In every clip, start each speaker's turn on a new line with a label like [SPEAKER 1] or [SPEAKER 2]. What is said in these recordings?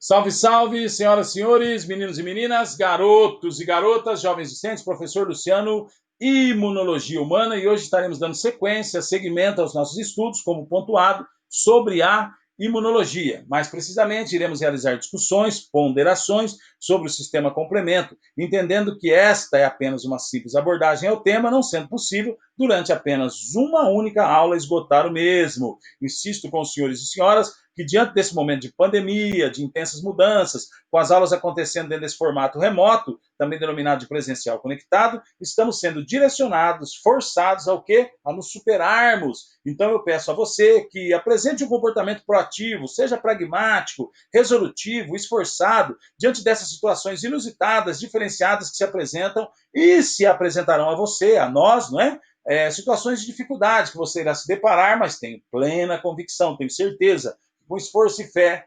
[SPEAKER 1] Salve, salve, senhoras e senhores, meninos e meninas, garotos e garotas, jovens discentes, professor Luciano, Imunologia Humana, e hoje estaremos dando sequência, segmento aos nossos estudos, como pontuado, sobre a imunologia. Mais precisamente, iremos realizar discussões, ponderações sobre o sistema complemento, entendendo que esta é apenas uma simples abordagem ao tema, não sendo possível, durante apenas uma única aula, esgotar o mesmo. Insisto com os senhores e senhoras que diante desse momento de pandemia, de intensas mudanças, com as aulas acontecendo dentro desse formato remoto, também denominado de presencial conectado, estamos sendo direcionados, forçados ao quê? A nos superarmos. Então eu peço a você que apresente um comportamento proativo, seja pragmático, resolutivo, esforçado, diante dessas situações inusitadas, diferenciadas que se apresentam e se apresentarão a você, a nós, não é? Situações de dificuldade que você irá se deparar, mas tenho plena convicção, tenho certeza, com esforço e fé,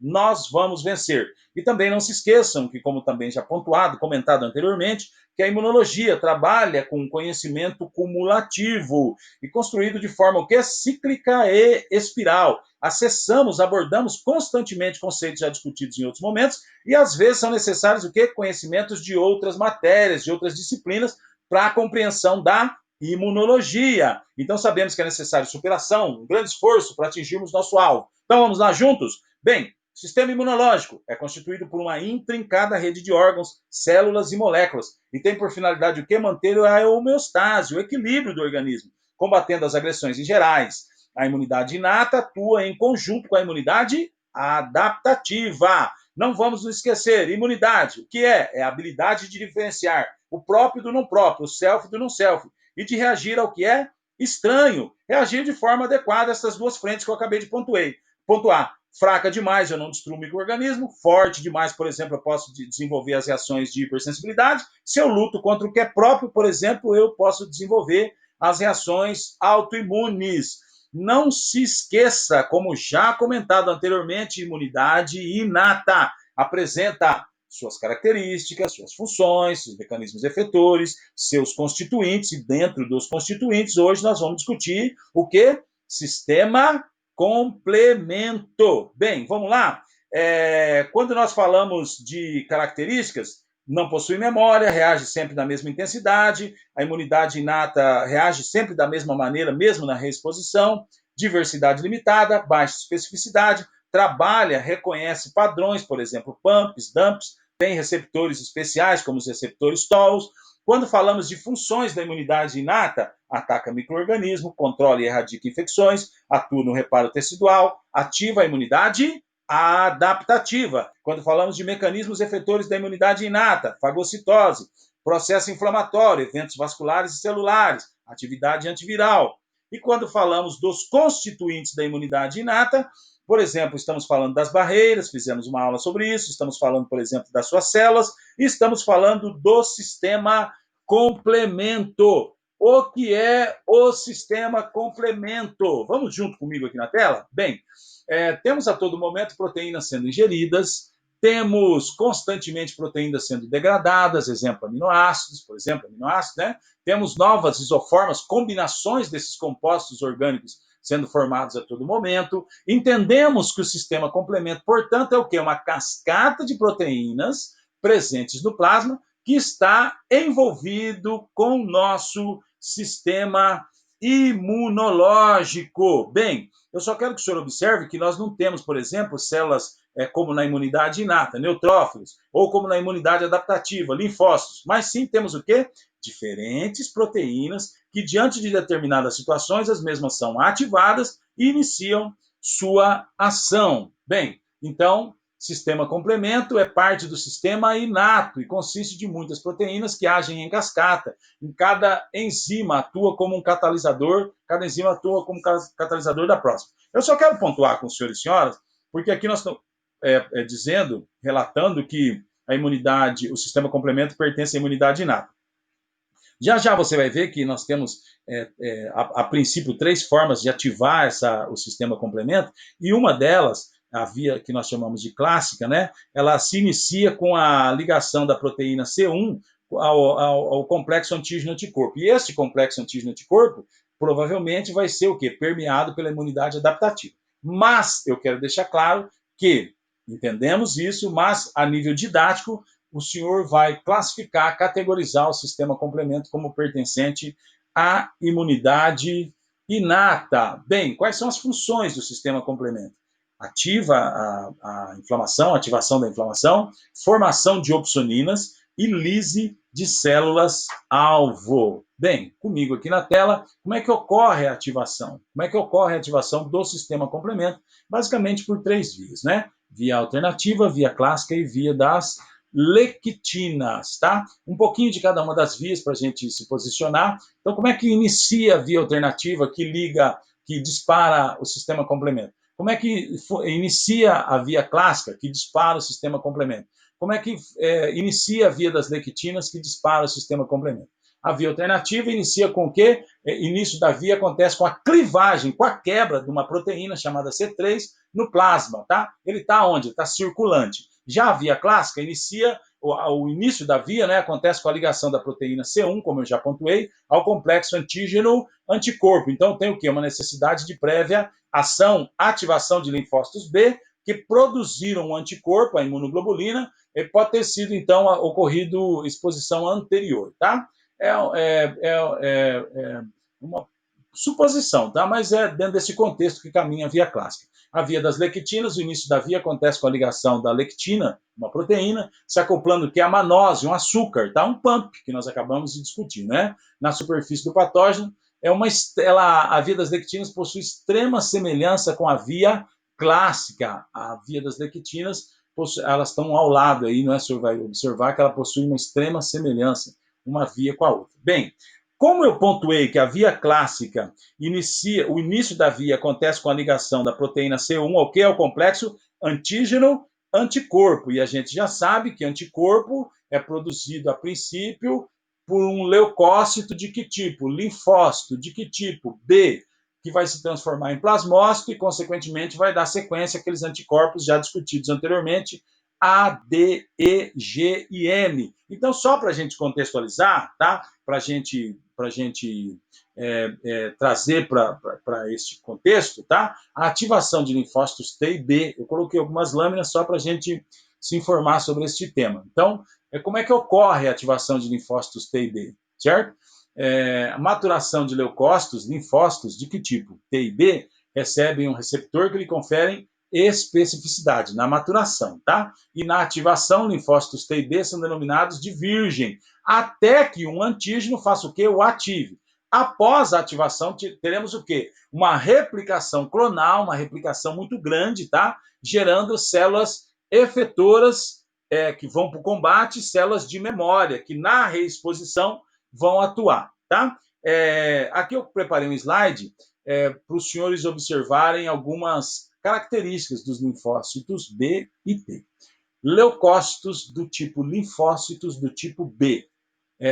[SPEAKER 1] nós vamos vencer. E também não se esqueçam que, como também já pontuado, comentado anteriormente, que a imunologia trabalha com conhecimento cumulativo e construído de forma o que? Cíclica e espiral. Acessamos, abordamos constantemente conceitos já discutidos em outros momentos e às vezes são necessários o quê? Conhecimentos de outras matérias, de outras disciplinas para a compreensão da imunologia. Então sabemos que é necessário superação, um grande esforço para atingirmos nosso alvo. Então vamos lá juntos? Bem, o sistema imunológico é constituído por uma intrincada rede de órgãos, células e moléculas e tem por finalidade o que? Manter a homeostase, o equilíbrio do organismo, combatendo as agressões em gerais. A imunidade inata atua em conjunto com a imunidade adaptativa. Não vamos nos esquecer, imunidade, o que é? É a habilidade de diferenciar o próprio do não próprio, o self do não self, e de reagir ao que é estranho, reagir de forma adequada a essas duas frentes que eu acabei de pontuar. Fraca demais, eu não destruo o micro-organismo. Forte demais, por exemplo, eu posso desenvolver as reações de hipersensibilidade. Se eu luto contra o que é próprio, por exemplo, eu posso desenvolver as reações autoimunes. Não se esqueça, como já comentado anteriormente, imunidade inata apresenta suas características, suas funções, seus mecanismos efetores, seus constituintes, e dentro dos constituintes, hoje nós vamos discutir o que? Sistema complemento. Bem, vamos lá? Quando nós falamos de características, não possui memória, reage sempre da mesma intensidade, a imunidade inata reage sempre da mesma maneira, mesmo na reexposição, diversidade limitada, baixa especificidade, trabalha, reconhece padrões, por exemplo, pumps, dumps, tem receptores especiais, como os receptores TOLs. Quando falamos de funções da imunidade inata, ataca micro-organismo, controla e erradica infecções, atua no reparo tecidual, ativa a imunidade adaptativa. Quando falamos de mecanismos efetores da imunidade inata, fagocitose, processo inflamatório, eventos vasculares e celulares, atividade antiviral. E quando falamos dos constituintes da imunidade inata, por exemplo, estamos falando das barreiras, fizemos uma aula sobre isso, estamos falando, por exemplo, das suas células, e estamos falando do sistema complemento. O que é o sistema complemento? Vamos junto comigo aqui na tela? Bem, temos a todo momento proteínas sendo ingeridas, temos constantemente proteínas sendo degradadas, exemplo, aminoácidos, por exemplo, aminoácidos, né? Temos novas isoformas, combinações desses compostos orgânicos sendo formados a todo momento. Entendemos que o sistema complemento, portanto, é o quê? Uma cascata de proteínas presentes no plasma que está envolvido com o nosso sistema imunológico. Bem, eu só quero que o senhor observe que nós não temos, por exemplo, células como na imunidade inata, neutrófilos, ou como na imunidade adaptativa, linfócitos, mas sim temos o quê? Diferentes proteínas que, diante de determinadas situações, as mesmas são ativadas e iniciam sua ação. Bem, então, sistema complemento é parte do sistema inato e consiste de muitas proteínas que agem em cascata. Em cada enzima atua como um catalisador, cada enzima atua como catalisador da próxima. Eu só quero pontuar com os senhores e senhoras, porque aqui nós estamos dizendo, relatando que a imunidade, o sistema complemento pertence à imunidade inata. Já já você vai ver que nós temos, a princípio, três formas de ativar o sistema complemento, e uma delas, a via que nós chamamos de clássica, né, ela se inicia com a ligação da proteína C1 ao complexo antígeno-anticorpo. E esse complexo antígeno-anticorpo provavelmente vai ser o quê? Permeado pela imunidade adaptativa. Mas eu quero deixar claro que Entendemos isso, mas a nível didático, o senhor vai classificar, categorizar o sistema complemento como pertencente à imunidade inata. Bem, quais são as funções do sistema complemento? Ativa a inflamação, ativação da inflamação, formação de opsoninas e lise de células-alvo. Bem, comigo aqui na tela, como é que ocorre a ativação? Como é que ocorre a ativação do sistema complemento? Basicamente por 3 vias, né? Via alternativa, via clássica e via das lectinas, tá? Um pouquinho de cada uma das vias para a gente se posicionar. Então, como é que inicia a via alternativa que liga, que dispara o sistema complemento? Como é que inicia a via clássica que dispara o sistema complemento? Como é que inicia a via das lectinas que dispara o sistema complemento? A via alternativa inicia com o quê? Início da via acontece com a clivagem, com a quebra de uma proteína chamada C3 no plasma, tá? Ele está onde? Está circulante. Já a via clássica inicia, o início da via, né, acontece com a ligação da proteína C1, como eu já pontuei, ao complexo antígeno-anticorpo. Então tem o quê? Uma necessidade de prévia ação, ativação de linfócitos B, que produziram um anticorpo, a imunoglobulina, e pode ter sido, então, ocorrido exposição anterior, tá? É uma suposição, tá? Mas é dentro desse contexto que caminha a via clássica. A via das lectinas, o início da via acontece com a ligação da lectina, uma proteína, se acoplando que é a manose, um açúcar, tá? Um pump, que nós acabamos de discutir, né? Na superfície do patógeno, a via das lectinas possui extrema semelhança com a via clássica. A via das lectinas, elas estão ao lado aí, não é? O senhor vai observar que ela possui uma extrema semelhança, uma via com a outra. Bem, como eu pontuei que a via clássica o início da via acontece com a ligação da proteína C1 ao que? Ao complexo antígeno-anticorpo. E a gente já sabe que anticorpo é produzido a princípio por um leucócito de que tipo? Linfócito. De que tipo? B, que vai se transformar em plasmócito e, consequentemente, vai dar sequência àqueles anticorpos já discutidos anteriormente, A, D, E, G e M. Então, só para a gente contextualizar, tá? Para a gente trazer para este contexto, tá? A ativação de linfócitos T e B, eu coloquei algumas lâminas só para a gente se informar sobre este tema. Então, como é que ocorre a ativação de linfócitos T e B, certo? A maturação de leucócitos, linfócitos, de que tipo? T e B recebem um receptor que lhe conferem especificidade na maturação, tá? E na ativação, linfócitos T e B são denominados de virgem, até que um antígeno faça o quê? O ative. Após a ativação, teremos o quê? Uma replicação clonal, uma replicação muito grande, tá? Gerando células efetoras que vão para o combate, células de memória, que na reexposição vão atuar, tá? Aqui eu preparei um slide para os senhores observarem algumas características dos linfócitos B e T. Leucócitos do tipo linfócitos do tipo B.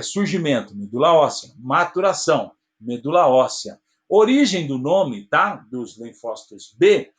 [SPEAKER 1] Surgimento, medula óssea. Maturação, medula óssea. Origem do nome, tá? Dos linfócitos B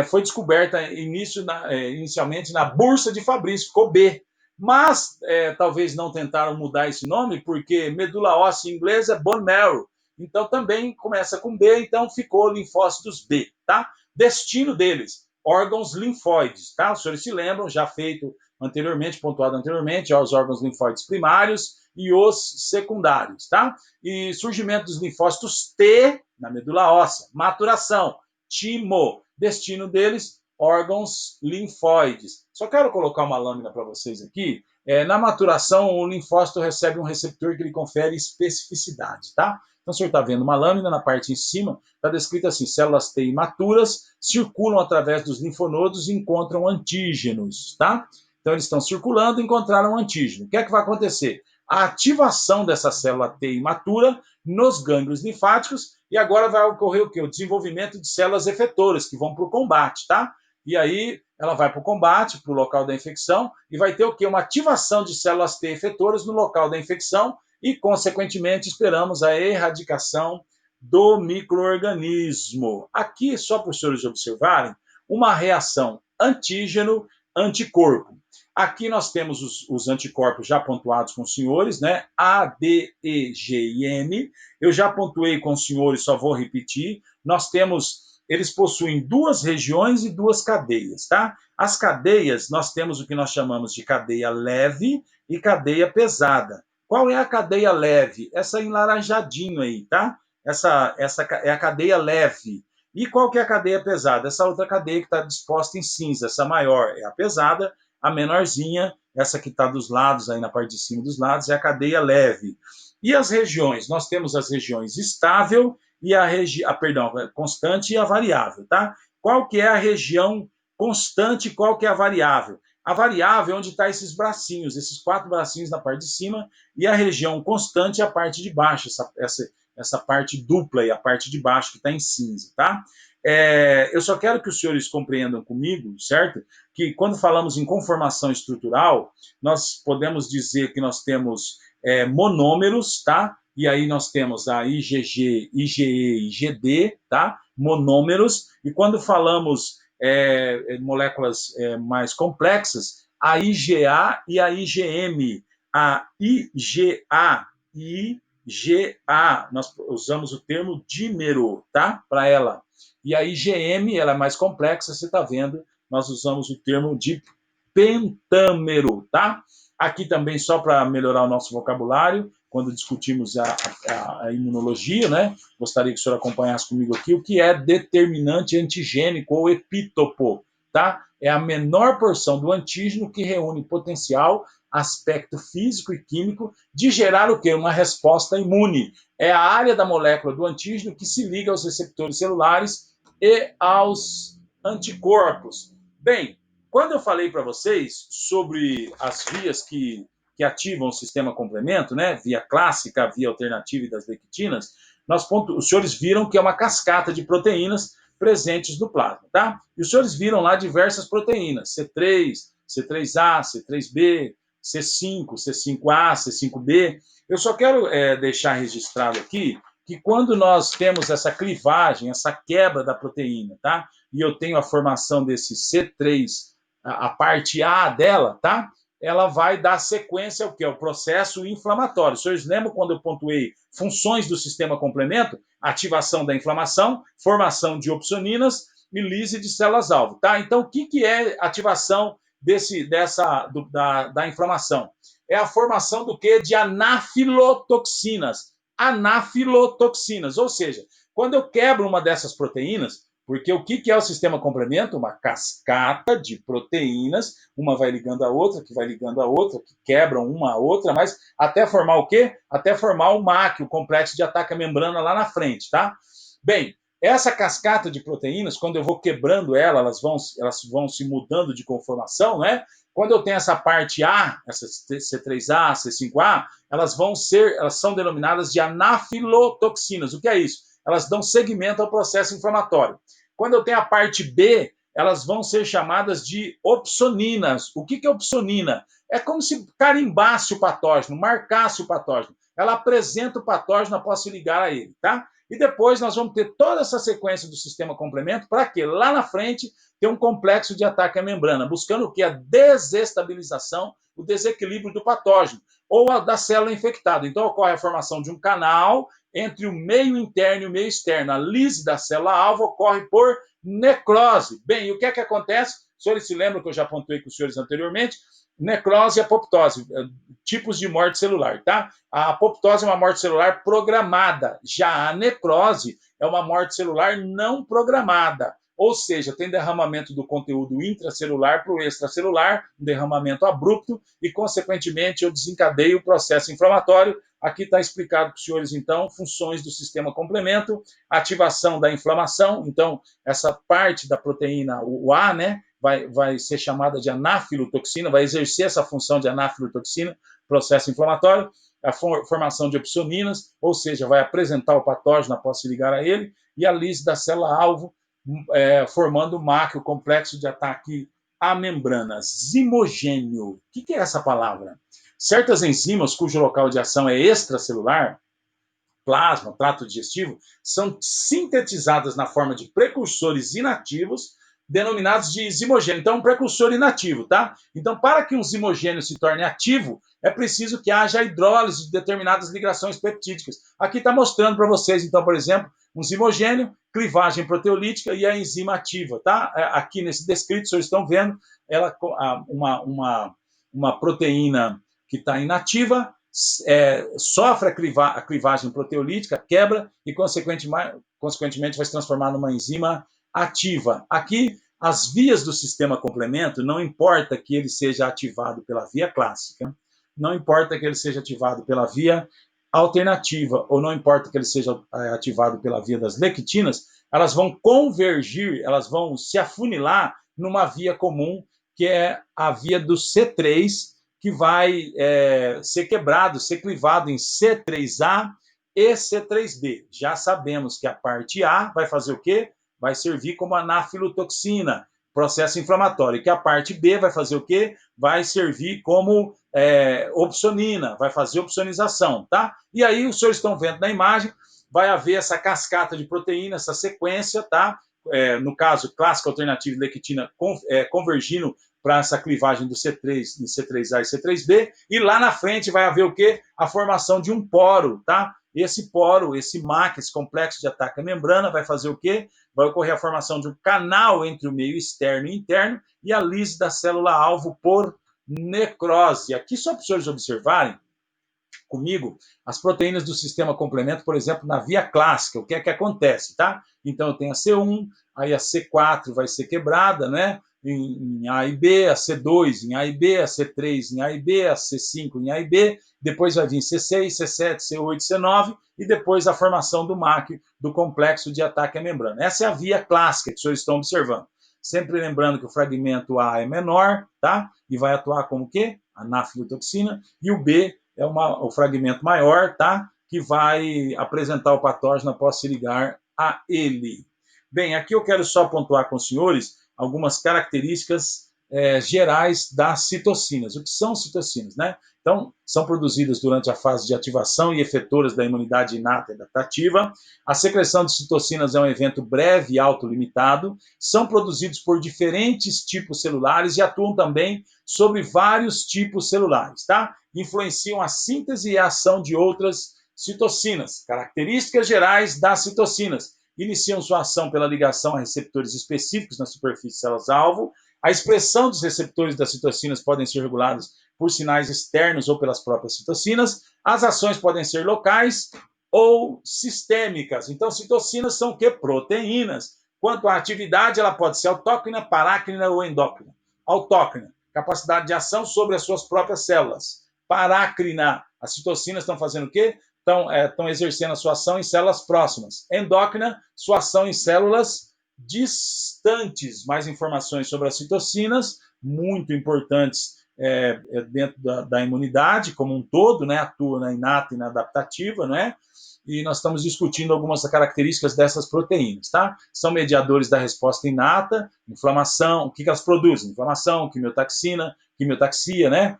[SPEAKER 1] foi descoberta inicialmente na Bursa de Fabrício, ficou B. Mas talvez não tentaram mudar esse nome porque medula óssea em inglês é bone marrow. Então também começa com B, então ficou linfócitos B, tá? Destino deles, órgãos linfóides, tá? Os senhores se lembram, já feito anteriormente, pontuado anteriormente, aos órgãos linfóides primários e os secundários, tá? E surgimento dos linfócitos T na medula óssea, maturação, timo, destino deles, órgãos linfóides. Só quero colocar uma lâmina para vocês aqui. Na maturação, o linfócito recebe um receptor que lhe confere especificidade, tá? Então, o senhor está vendo uma lâmina na parte em cima, está descrito assim: células T imaturas circulam através dos linfonodos e encontram antígenos, tá? Então, eles estão circulando e encontraram um antígeno. O que é que vai acontecer? A ativação dessa célula T imatura nos gânglios linfáticos e agora vai ocorrer o quê? O desenvolvimento de células efetoras que vão para o combate, tá? E aí ela vai para o combate, para o local da infecção e vai ter o quê? Uma ativação de células T efetoras no local da infecção e, consequentemente, esperamos a erradicação do micro-organismo. Aqui, só para os senhores observarem, uma reação antígeno-anticorpo. Aqui nós temos os anticorpos já pontuados com os senhores, né? A, D, E, G e M. Eu já pontuei com os senhores, só vou repetir. Nós temos eles possuem duas regiões e duas cadeias, tá? As cadeias, nós temos o que nós chamamos de cadeia leve e cadeia pesada. Qual é a cadeia leve? Essa enlaranjadinho aí, tá? Essa é a cadeia leve. E qual que é a cadeia pesada? Essa outra cadeia que está disposta em cinza, essa maior é a pesada, a menorzinha, essa que está dos lados, aí na parte de cima dos lados, é a cadeia leve. E as regiões? Nós temos as regiões estável e constante e a variável, tá? Qual que é a região constante e qual que é a variável? A variável é onde está esses bracinhos, esses 4 bracinhos na parte de cima, e a região constante é a parte de baixo, essa parte dupla aí, a parte de baixo que está em cinza, tá? Eu só quero que os senhores compreendam comigo, certo? Que quando falamos em conformação estrutural, nós podemos dizer que nós temos monômeros, tá? E aí nós temos a IgG, IgE e IgD, tá? Monômeros. E quando falamos moléculas mais complexas, a IgA e a IgM. A IgA e IgA, nós usamos o termo dímero, tá? Para ela. E a IgM, ela é mais complexa, você está vendo, nós usamos o termo de pentâmero, tá? Aqui também, só para melhorar o nosso vocabulário, quando discutimos a imunologia, né? Gostaria que o senhor acompanhasse comigo aqui o que é determinante antigênico ou epítopo, tá? É a menor porção do antígeno que reúne potencial, aspecto físico e químico de gerar o quê? Uma resposta imune. É a área da molécula do antígeno que se liga aos receptores celulares e aos anticorpos. Bem, quando eu falei para vocês sobre as vias que ativam o sistema complemento, né, via clássica, via alternativa e das lectinas, os senhores viram que é uma cascata de proteínas presentes no plasma, tá? E os senhores viram lá diversas proteínas, C3, C3A, C3B, C5, C5A, C5B. Eu só quero deixar registrado aqui que quando nós temos essa clivagem, essa quebra da proteína, tá? E eu tenho a formação desse C3, a parte A dela, tá? Ela vai dar sequência ao que é o processo inflamatório. Vocês lembram quando eu pontuei funções do sistema complemento? Ativação da inflamação, formação de opsoninas e lise de células-alvo, tá? Então, o que é ativação da inflamação? É a formação do que? De anafilotoxinas. Anafilotoxinas, ou seja, quando eu quebro uma dessas proteínas, porque o que é o sistema complemento? Uma cascata de proteínas, uma vai ligando a outra, que vai ligando a outra, que quebram uma a outra, mas até formar o quê? Até formar o MAC, o complexo de ataque à membrana lá na frente, tá? Bem, essa cascata de proteínas, quando eu vou quebrando ela, elas vão se mudando de conformação, né? Quando eu tenho essa parte A, essa C3A, C5A, elas são denominadas de anafilotoxinas. O que é isso? Elas dão segmento ao processo inflamatório. Quando eu tenho a parte B, elas vão ser chamadas de opsoninas. O que é opsonina? É como se carimbasse o patógeno, marcasse o patógeno. Ela apresenta o patógeno após se ligar a ele, tá? E depois nós vamos ter toda essa sequência do sistema complemento para quê? Lá na frente ter um complexo de ataque à membrana, buscando o que? A desestabilização, o desequilíbrio do patógeno ou da célula infectada. Então ocorre a formação de um canal entre o meio interno e o meio externo. A lise da célula-alvo ocorre por necrose. Bem, e o que é que acontece? Os senhores se lembram que eu já apontei com os senhores anteriormente? Necrose e apoptose, tipos de morte celular, tá? A apoptose é uma morte celular programada, já a necrose é uma morte celular não programada, ou seja, tem derramamento do conteúdo intracelular para o extracelular, um derramamento abrupto e, consequentemente, eu desencadeio o processo inflamatório. Aqui está explicado para os senhores, então, funções do sistema complemento, ativação da inflamação, então, essa parte da proteína, o A, né, vai ser chamada de anafilotoxina, vai exercer essa função de anafilotoxina, processo inflamatório, a formação de opsoninas, ou seja, vai apresentar o patógeno após se ligar a ele, e a lise da célula-alvo, formando o MAC, o complexo de ataque à membrana. Zimogênio. O que é essa palavra? Certas enzimas cujo local de ação é extracelular, plasma, trato digestivo, são sintetizadas na forma de precursores inativos denominados de zimogênio. Então, um precursor inativo, tá? Então, para que um zimogênio se torne ativo, é preciso que haja a hidrólise de determinadas ligações peptídicas. Aqui está mostrando para vocês, então, por exemplo, um zimogênio, clivagem proteolítica e a enzima ativa, tá? Aqui nesse descrito, vocês estão vendo ela, uma proteína que está inativa, sofre a clivagem proteolítica, quebra e, consequentemente, vai se transformar numa enzima ativa. Aqui, as vias do sistema complemento, não importa que ele seja ativado pela via clássica, não importa que ele seja ativado pela via alternativa, ou não importa que ele seja ativado pela via das lectinas, elas vão convergir, elas vão se afunilar numa via comum, que é a via do C3, que vai ser quebrado, ser clivado em C3A e C3B. Já sabemos que a parte A vai fazer o quê? Vai servir como anafilotoxina, processo inflamatório, e que a parte B vai fazer o quê? Vai servir como opsonina, vai fazer opsonização, tá? E aí, os senhores estão vendo na imagem, vai haver essa cascata de proteína, essa sequência, tá? No caso, clássica, alternativa e lectina convergindo para essa clivagem do C3 em C3A e C3B, e lá na frente vai haver o quê? A formação de um poro, tá? Esse poro, esse MAC, esse complexo de ataque à membrana, vai fazer o quê? Vai ocorrer a formação de um canal entre o meio externo e interno e a lise da célula-alvo por necrose. Aqui, só para os senhores observarem comigo, as proteínas do sistema complemento, por exemplo, na via clássica, o que é que acontece, tá? Então, eu tenho a C1, aí a C4 vai ser quebrada, né? Em A e B, a C2 em A e B, a C3 em A e B, a C5 em A e B, depois vai vir C6, C7, C8, C9, e depois a formação do MAC, do complexo de ataque à membrana. Essa é a via clássica que os senhores estão observando. Sempre lembrando que o fragmento A é menor, tá? E vai atuar como o quê? Anafilotoxina, e o B é o fragmento maior, tá? Que vai apresentar o patógeno após se ligar a ele. Bem, aqui eu quero só pontuar com os senhores algumas características gerais das citocinas. O que são citocinas, né? Então, são produzidas durante a fase de ativação e efetoras da imunidade inata e adaptativa. A secreção de citocinas é um evento breve e autolimitado. São produzidos por diferentes tipos celulares e atuam também sobre vários tipos celulares, tá? Influenciam a síntese e a ação de outras citocinas. Características gerais das citocinas. Iniciam sua ação pela ligação a receptores específicos na superfície de células-alvo. A expressão dos receptores das citocinas podem ser reguladas por sinais externos ou pelas próprias citocinas. As ações podem ser locais ou sistêmicas. Então, citocinas são o quê? Proteínas. Quanto à atividade, ela pode ser autócrina, parácrina ou endócrina. Autócrina, capacidade de ação sobre as suas próprias células. Parácrina, as citocinas estão fazendo o quê? Estão exercendo a sua ação em células próximas. Endócrina, sua ação em células distantes. Mais informações sobre as citocinas, muito importantes dentro da imunidade como um todo, né? Atua na inata e na adaptativa, né? E nós estamos discutindo algumas características dessas proteínas, tá? São mediadores da resposta inata, inflamação, o que elas produzem? Inflamação, quimiotaxia, né?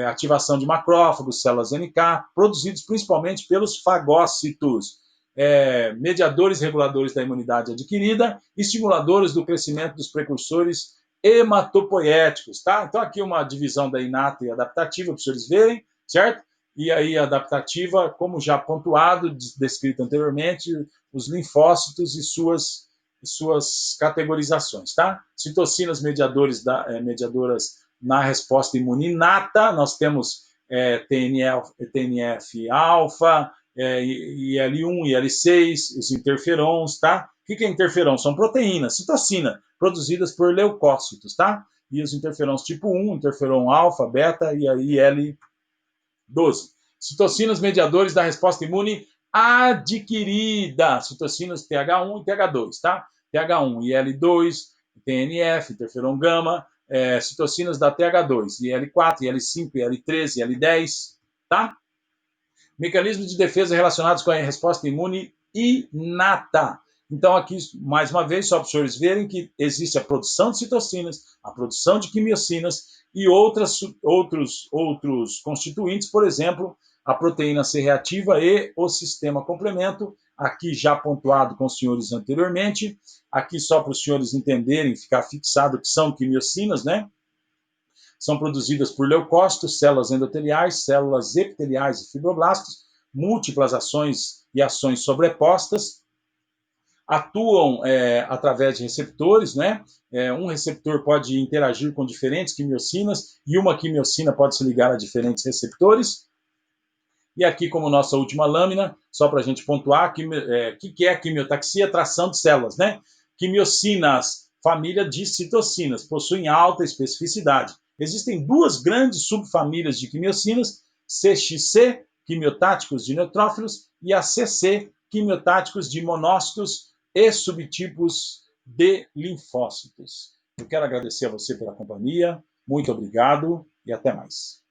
[SPEAKER 1] Ativação de macrófagos, células NK, produzidos principalmente pelos fagócitos, mediadores reguladores da imunidade adquirida, estimuladores do crescimento dos precursores hematopoéticos, tá? Então aqui uma divisão da inata e adaptativa, para os senhores verem, certo? E aí a adaptativa, como já pontuado, descrito anteriormente, os linfócitos e suas categorizações, tá? Citocinas mediadoras na resposta imune inata, nós temos TNF-alfa, IL-1, IL-6, os interferons, tá? O que é interferon? São proteínas, citocina, produzidas por leucócitos, tá? E os interferons tipo 1, interferon alfa, beta e a IL-12. Citocinas mediadores da resposta imune adquirida, citocinas TH1 e TH2, tá? TH1, IL-2, TNF, interferon gama, citocinas da TH2, IL-4, IL-5, IL-13, IL-10, tá? Mecanismos de defesa relacionados com a resposta imune inata. Então, aqui, mais uma vez, só para os senhores verem que existe a produção de citocinas, a produção de quimiocinas e outros constituintes, por exemplo, a proteína C reativa e o sistema complemento, aqui já pontuado com os senhores anteriormente. Aqui só para os senhores entenderem, ficar fixado que são quimiocinas, né? São produzidas por leucócitos, células endoteliais, células epiteliais e fibroblastos, múltiplas ações e ações sobrepostas, atuam através de receptores, né? Um receptor pode interagir com diferentes quimiocinas e uma quimiocina pode se ligar a diferentes receptores. E aqui, como nossa última lâmina, só para a gente pontuar, que é a quimiotaxia? Tração de células, né? Quimiocinas, família de citocinas, possuem alta especificidade. Existem duas grandes subfamílias de quimiocinas, CXC, quimiotáticos de neutrófilos, e ACC, quimiotáticos de monócitos e subtipos de linfócitos. Eu quero agradecer a você pela companhia, muito obrigado e até mais.